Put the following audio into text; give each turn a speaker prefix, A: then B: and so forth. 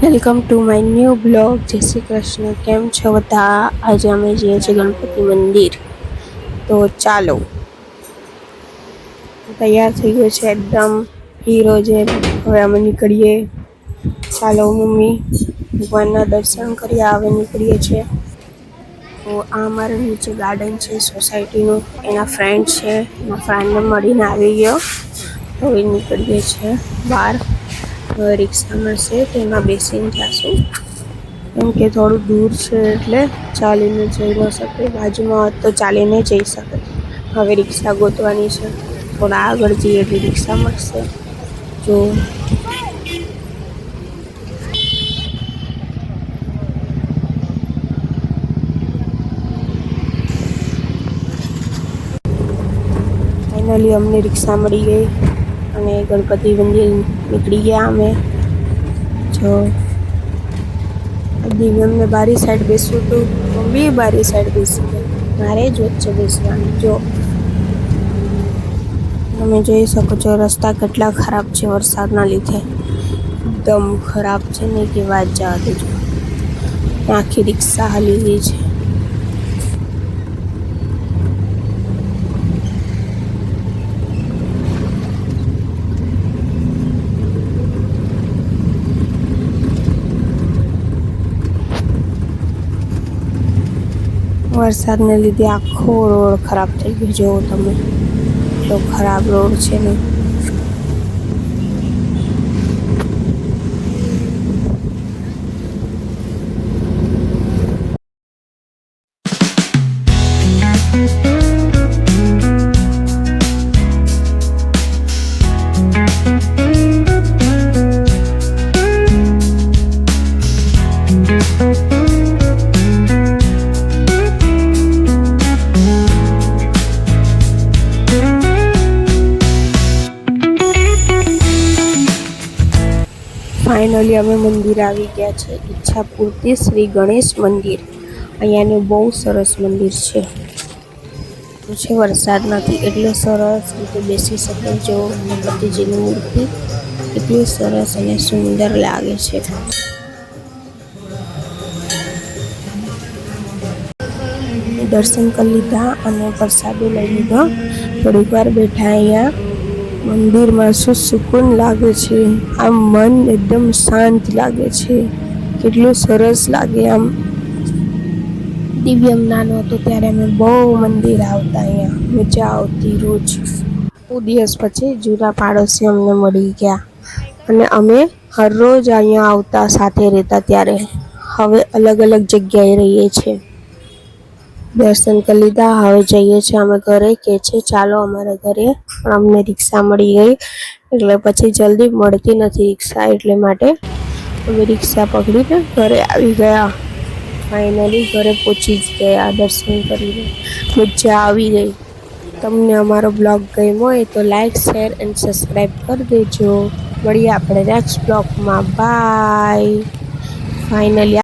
A: Welcome to my new blog. જય શ્રી કૃષ્ણ. કેમ છો બધા? આજે અમે જઈએ છીએ ગણપતિ મંદિર. તો ચાલો, તૈયાર થઈ ગયો છે એકદમ હીરો જેમ. હવે અમે નીકળીએ. ચાલો મમ્મી, ભગવાનના દર્શન કરી હવે નીકળીએ છીએ. તો આ અમારે નીચે ગાર્ડન છે સોસાયટીનું. એના ફ્રેન્ડ છે, એના ફ્રેન્ડને મળીને આવી ગયો. હવે નીકળીએ છીએ બહાર. રિક્ષા મળશે તેમાં બેસીને જશું, કેમ કે થોડું દૂર છે એટલે ચાલીને જઈ ન શકે. બાજુમાં હોત તો ચાલીને જઈ શકે. હવે રિક્ષા ગોતવાની છે. થોડા આગળ જઈએ એટલે રિક્ષા મળશે. જો ફાઇનલી અમને રિક્ષા મળી ગઈ અને ગણપતિ મંદિર નીકળી ગયા અમે. જો દિવ્યમને બારી સાઈડ બેસવું હતું, મમ્મી બારી સાઈડ બેસી ગઈ. મારે જ વચ્ચે બેસવાનું. જો તમે જોઈ શકો છો રસ્તા કેટલા ખરાબ છે વરસાદના લીધે. એકદમ ખરાબ છે ને કે વાત જવા દેજો. આખી રિક્ષા હાલી ગઈ છે. વરસાદને લીધે આખો રોડ ખરાબ થઈ ગયો. જુઓ તમે, એટલો ખરાબ રોડ છે ને. ફાઇનલી અમે મંદિર આવી ગયા છે. ઈચ્છાપૂર્તિ શ્રી ગણેશ મંદિર. અહીંયાનું બહુ સરસ મંદિર છે. વરસાદ નથી એટલે સરસ રીતે બેસી શકે. જો ગણપતિજીની મૂર્તિ એટલી સરસ અને સુંદર લાગે છે. દર્શન કરી લીધા અને પ્રસાદી લઈ લીધો. થોડીક વાર બેઠા અહીંયા મંદિરમાં. શું સુકૂન લાગે છે. આમ મન એકદમ શાંત લાગે છે. કેટલું સરસ લાગે. આમ દિવ્યમ નાનો હતો ત્યારે અમે બહુ મંદિર આવતા. અહીંયા મજા આવતી રોજ. બહુ દિવસ પછી જૂના પાડોશી અમને મળી ગયા અને અમે હર રોજ અહીંયા આવતા, સાથે રહેતા. ત્યારે હવે અલગ અલગ જગ્યાએ રહીએ છીએ. દર્શન કરી લીધા. હવે જઈએ છીએ અમે ઘરે. કે છે ચાલો અમારા ઘરે, પણ અમને રિક્ષા મળી ગઈ એટલે પછી જલ્દી મળતી નથી રિક્ષા, એટલે માટે અમે રિક્ષા પકડીને ઘરે આવી ગયા. ફાઇનલી ઘરે પહોંચી જ ગયા દર્શન કરીને. મજા આવી ગઈ. તમને અમારો બ્લોગ ગમ્યો હોય તો લાઈક, શેર એન્ડ સબસ્ક્રાઈબ કરી દેજો. મળીએ આપણે નેક્સ્ટ બ્લોગમાં. બાય. ફાઇનલી